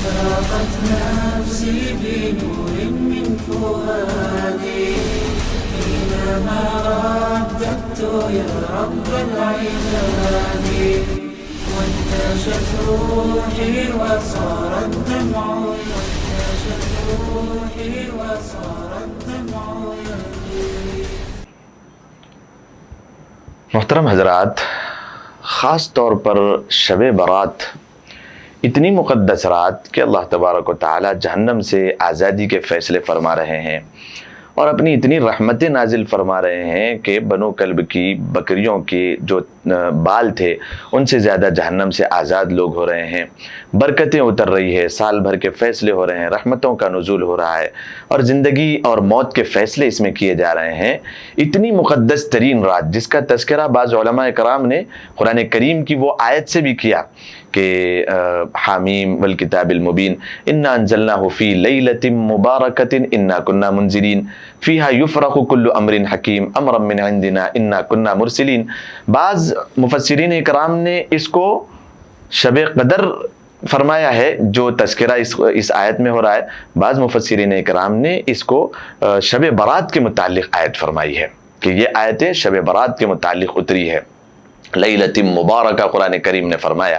أشرقت نفسي بنور من فؤادي حينما رددت يا رب العباد وانتشت روحي وصار الدمع وانتشت روحي وصار الدمع يجري. محترم حضرات، خاص طور پر شب برات اتنی مقدس رات کہ اللہ تبارک و تعالی جہنم سے آزادی کے فیصلے فرما رہے ہیں اور اپنی اتنی رحمتیں نازل فرما رہے ہیں کہ بنو کلب کی بکریوں کے جو بال تھے ان سے زیادہ جہنم سے آزاد لوگ ہو رہے ہیں، برکتیں اتر رہی ہے، سال بھر کے فیصلے ہو رہے ہیں، رحمتوں کا نزول ہو رہا ہے اور زندگی اور موت کے فیصلے اس میں کیے جا رہے ہیں۔ اتنی مقدس ترین رات جس کا تذکرہ بعض علماء کرام نے قرآن کریم کی وہ آیت سے بھی کیا کہ حامیم والکتاب المبین انا انزلناہ فی لیلۃ مبارکۃ انا کنا منذرین فیہا یفرق کل امر حکیم امرا من عندنا انا کنا مرسلین۔ بعض مفسرین اکرام نے اس کو شب قدر فرمایا ہے جو تذکرہ اس آیت میں ہو رہا ہے، بعض مفسرین اکرام نے اس کو شب برات کے متعلق آیت فرمائی ہے کہ یہ آیتیں شب برات کے متعلق اتری ہے۔ لیلۃ مبارکہ قرآن کریم نے فرمایا،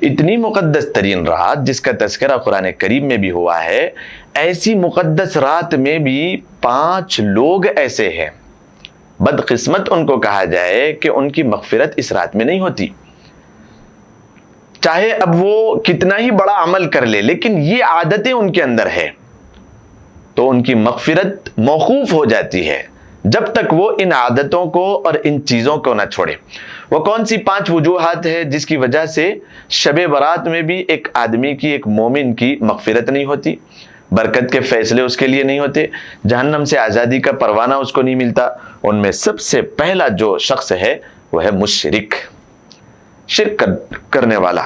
اتنی مقدس ترین رات جس کا تذکرہ قرآن کریم میں بھی ہوا ہے، ایسی مقدس رات میں بھی 5 لوگ ایسے ہیں بدقسمت ان کو کہا جائے کہ ان کی مغفرت اس رات میں نہیں ہوتی، چاہے اب وہ کتنا ہی بڑا عمل کر لے لیکن یہ عادتیں ان کے اندر ہے تو ان کی مغفرت موقوف ہو جاتی ہے جب تک وہ ان عادتوں کو اور ان چیزوں کو نہ چھوڑے۔ وہ کون سی 5 وجوہات ہے جس کی وجہ سے شب برات میں بھی ایک آدمی کی، ایک مومن کی مغفرت نہیں ہوتی، برکت کے فیصلے اس کے لیے نہیں ہوتے، جہنم سے آزادی کا پروانہ اس کو نہیں ملتا؟ ان میں سب سے پہلا جو شخص ہے وہ ہے مشرک، شرک کرنے والا۔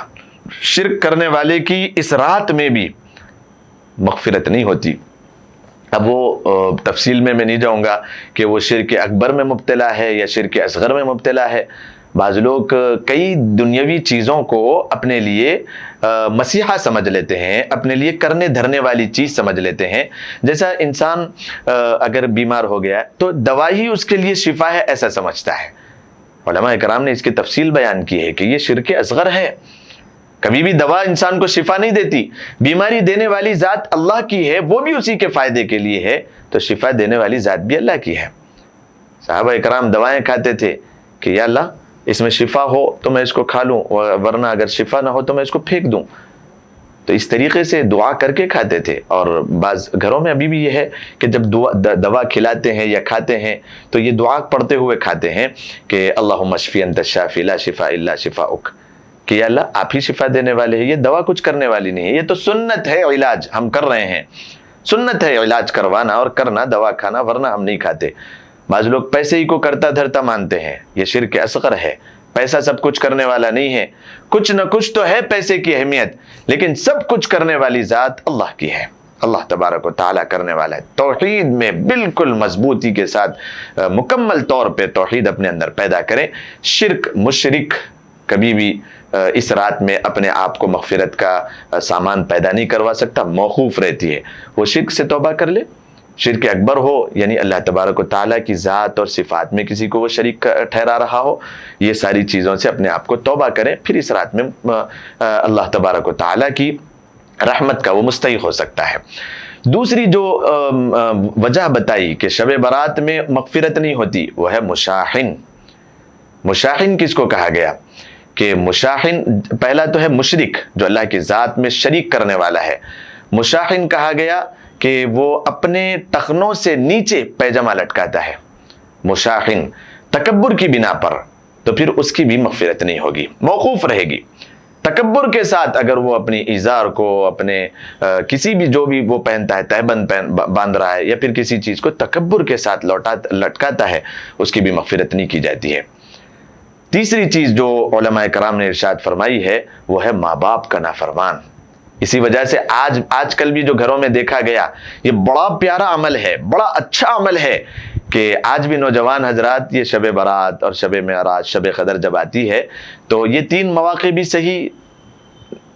شرک کرنے والے کی اس رات میں بھی مغفرت نہیں ہوتی۔ اب وہ تفصیل میں نہیں جاؤں گا کہ وہ شرک اکبر میں مبتلا ہے یا شرک اصغر میں مبتلا ہے۔ بعض لوگ کئی دنیاوی چیزوں کو اپنے لیے مسیحا سمجھ لیتے ہیں، اپنے لیے کرنے دھرنے والی چیز سمجھ لیتے ہیں۔ جیسا انسان اگر بیمار ہو گیا تو دوائی ہی اس کے لیے شفا ہے ایسا سمجھتا ہے۔ علماء کرام نے اس کی تفصیل بیان کی ہے کہ یہ شرک اصغر ہے۔ کبھی بھی دوا انسان کو شفا نہیں دیتی، بیماری دینے والی ذات اللہ کی ہے، وہ بھی اسی کے فائدے کے لیے ہے، تو شفا دینے والی ذات بھی اللہ کی ہے۔ صحابہ اکرام دوائیں کھاتے تھے کہ یا اللہ اس میں شفا ہو تو میں اس کو کھا لوں، ورنہ اگر شفا نہ ہو تو میں اس کو پھینک دوں۔ تو اس طریقے سے دعا کر کے کھاتے تھے۔ اور بعض گھروں میں ابھی بھی یہ ہے کہ جب دوا کھلاتے ہیں یا کھاتے ہیں تو یہ دعا پڑھتے ہوئے کھاتے ہیں کہ اللہم اشفی انت الشافی لا شفاء الا شفاؤک، کہ یا اللہ آپ ہی شفا دینے والے ہیں، یہ دوا کچھ کرنے والی نہیں ہے، یہ تو سنت ہے علاج ہم کر رہے ہیں، سنت ہے علاج کروانا اور کرنا، دوا کھانا، ورنہ ہم نہیں کھاتے۔ بعض لوگ پیسے ہی کو کرتا دھرتا مانتے ہیں، یہ شرک اصغر ہے۔ پیسہ سب کچھ کرنے والا نہیں ہے، کچھ نہ کچھ تو ہے پیسے کی اہمیت، لیکن سب کچھ کرنے والی ذات اللہ کی ہے، اللہ تبارک و تعالیٰ کرنے والا ہے۔ توحید میں بالکل مضبوطی کے ساتھ مکمل طور پہ توحید اپنے اندر پیدا کریں۔ شرک، مشرک کبھی بھی اس رات میں اپنے آپ کو مغفرت کا سامان پیدا نہیں کروا سکتا، موقوف رہتی ہے۔ وہ شرک سے توبہ کر لے، شرک اکبر ہو یعنی اللہ تبارک و تعالیٰ کی ذات اور صفات میں کسی کو وہ شریک ٹھہرا رہا ہو، یہ ساری چیزوں سے اپنے آپ کو توبہ کریں، پھر اس رات میں اللہ تبارک و تعالیٰ کی رحمت کا وہ مستحق ہو سکتا ہے۔ دوسری جو وجہ بتائی کہ شب برات میں مغفرت نہیں ہوتی وہ ہے مشاحن۔ مشاحن کس کو کہا گیا کہ مشاحن پہلا تو ہے مشرک جو اللہ کی ذات میں شریک کرنے والا ہے۔ مشاحن کہا گیا کہ وہ اپنے ٹخنوں سے نیچے پیجامہ لٹکاتا ہے، مشاحن تکبر کی بنا پر، تو پھر اس کی بھی مغفرت نہیں ہوگی، موقوف رہے گی۔ تکبر کے ساتھ اگر وہ اپنی ازار کو، اپنے کسی بھی جو بھی وہ پہنتا ہے، تہبند باندھ رہا ہے یا پھر کسی چیز کو تکبر کے ساتھ لٹکاتا ہے، اس کی بھی مغفرت نہیں کی جاتی ہے۔ تیسری چیز جو علماء کرام نے ارشاد فرمائی ہے وہ ہے ماں باپ کا نافرمان۔ اسی وجہ سے آج کل بھی جو گھروں میں دیکھا گیا، یہ بڑا پیارا عمل ہے، بڑا اچھا عمل ہے کہ آج بھی نوجوان حضرات یہ شب برات اور شب معراج، شب قدر جب آتی ہے تو یہ 3 مواقع بھی صحیح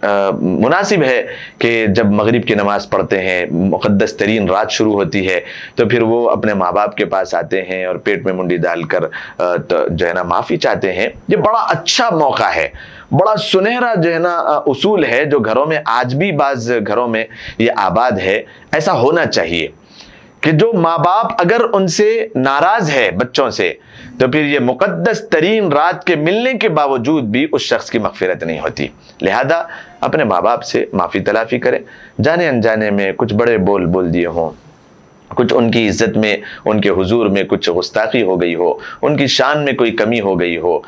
مناسب ہے کہ جب مغرب کی نماز پڑھتے ہیں، مقدس ترین رات شروع ہوتی ہے، تو پھر وہ اپنے ماں باپ کے پاس آتے ہیں اور پیٹ میں منڈی ڈال کر جو ہے نا معافی چاہتے ہیں۔ یہ بڑا اچھا موقع ہے، بڑا سنہرا جو ہے نا اصول ہے، جو گھروں میں آج بھی بعض گھروں میں یہ آباد ہے۔ ایسا ہونا چاہیے کہ جو ماں باپ اگر ان سے ناراض ہے بچوں سے، تو پھر یہ مقدس ترین رات کے ملنے کے باوجود بھی اس شخص کی مغفرت نہیں ہوتی۔ لہذا اپنے ماں باپ سے معافی تلافی کریں۔ جانے انجانے میں کچھ بڑے بول دیے ہوں، کچھ ان کی عزت میں، ان کے حضور میں کچھ گستاخی ہو گئی ہو، ان کی شان میں کوئی کمی ہو گئی ہو،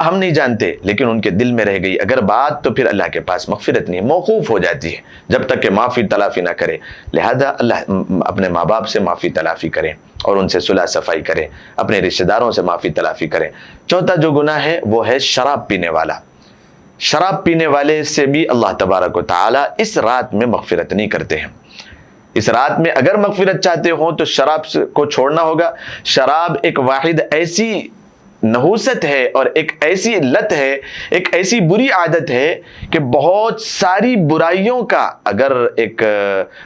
ہم نہیں جانتے، لیکن ان کے دل میں رہ گئی اگر بات، تو پھر اللہ کے پاس مغفرت نہیں، موقوف ہو جاتی ہے جب تک کہ معافی تلافی نہ کرے۔ لہذا اللہ اپنے ماں باپ سے معافی تلافی کریں اور ان سے صلح صفائی کریں، اپنے رشتہ داروں سے معافی تلافی کریں۔ چوتھا جو گناہ ہے وہ ہے شراب پینے والا۔ شراب پینے والے سے بھی اللہ تبارک و تعالی اس رات میں مغفرت نہیں کرتے ہیں۔ اس رات میں اگر مغفرت چاہتے ہوں تو شراب کو چھوڑنا ہوگا۔ شراب ایک واحد ایسی نحوست ہے اور ایک ایسی لت ہے، ایک ایسی بری عادت ہے کہ بہت ساری برائیوں کا اگر ایک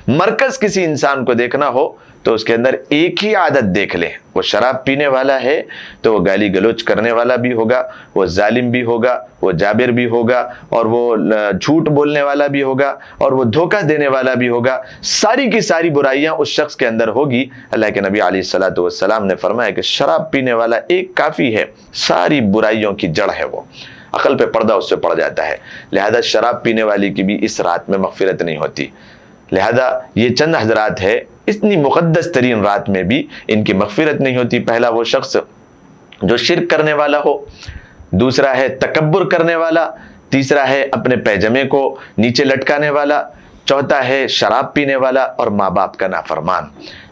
مرکز کسی انسان کو دیکھنا ہو تو اس کے اندر ایک ہی عادت دیکھ لیں۔ وہ شراب پینے والا ہے تو وہ گالی گلوچ کرنے والا بھی ہوگا، وہ ظالم بھی ہوگا، وہ جابر بھی ہوگا، اور وہ جھوٹ بولنے والا بھی ہوگا، اور وہ دھوکہ دینے والا بھی ہوگا۔ ساری کی ساری برائیاں اس شخص کے اندر ہوگی۔ اللہ کے نبی علیہ الصلوۃ والسلام نے فرمایا کہ شراب پینے والا ایک کافی ہے، ساری برائیوں کی جڑ ہے وہ، عقل پہ پردہ اس سے پڑ جاتا ہے۔ لہذا شراب پینے والی کی بھی اس رات میں مغفرت نہیں ہوتی۔ لہذا یہ چند حضرات ہے، اتنی مقدس ترین رات میں بھی ان کی مغفرت نہیں ہوتی۔ پہلا وہ شخص جو شرک کرنے والا ہو، دوسرا ہے تکبر کرنے والا، تیسرا ہے اپنے پیجامے کو نیچے لٹکانے والا، چوتھا ہے شراب پینے والا، اور ماں باپ کا نافرمان۔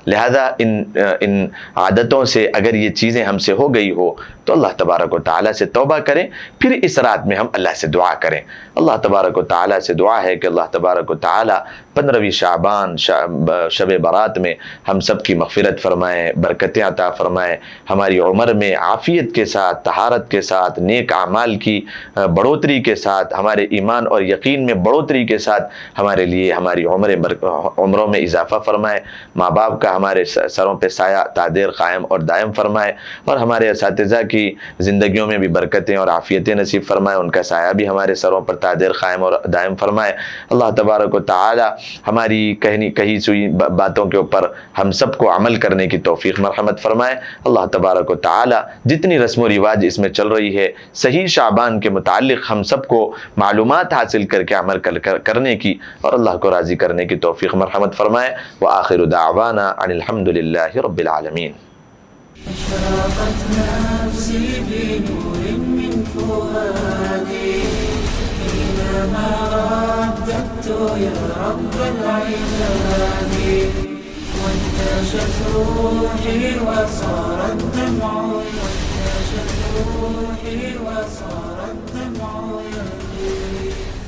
لہذا ان عادتوں سے اگر یہ چیزیں ہم سے ہو گئی ہو تو اللہ تبارک و تعالیٰ سے توبہ کریں، پھر اس رات میں ہم اللہ سے دعا کریں۔ اللہ تبارک و تعالیٰ سے دعا ہے کہ اللہ تبارک و تعالیٰ 15ویں شعبان شب برات میں ہم سب کی مغفرت فرمائے، برکتیں عطا فرمائے، ہماری عمر میں عافیت کے ساتھ، طہارت کے ساتھ، نیک اعمال کی بڑھوتری کے ساتھ، ہمارے ایمان اور یقین میں بڑھوتری کے ساتھ ہمارے لیے ہماری عمروں میں اضافہ فرمائے، ماں باپ کا ہمارے سروں پہ سایہ تادیر قائم اور دائم فرمائے، اور ہمارے اساتذہ کی زندگیوں میں بھی برکتیں اور عافیتیں نصیب فرمائے، ان کا سایہ بھی ہمارے سروں پر تادیر قائم اور دائم فرمائے۔ اللہ تبارک و تعالی ہماری کہی سوئی باتوں کے اوپر ہم سب کو عمل کرنے کی توفیق مرحمت فرمائے۔ اللہ تبارک و تعالی جتنی رسم و رواج اس میں چل رہی ہے، صحیح شعبان کے متعلق ہم سب کو معلومات حاصل کر کے عمل کرنے کی اور اللہ کو راضی کرنے کی توفیق مرحمت فرمائے۔ وآخر دعوانا ان الحمد للہ رب العالمین۔ أشرقت نفسي بنور من فؤادي حينما رددت يا رب العباد، وانتشت روحي وصار الدمع، وانتشت روحي وصار الدمع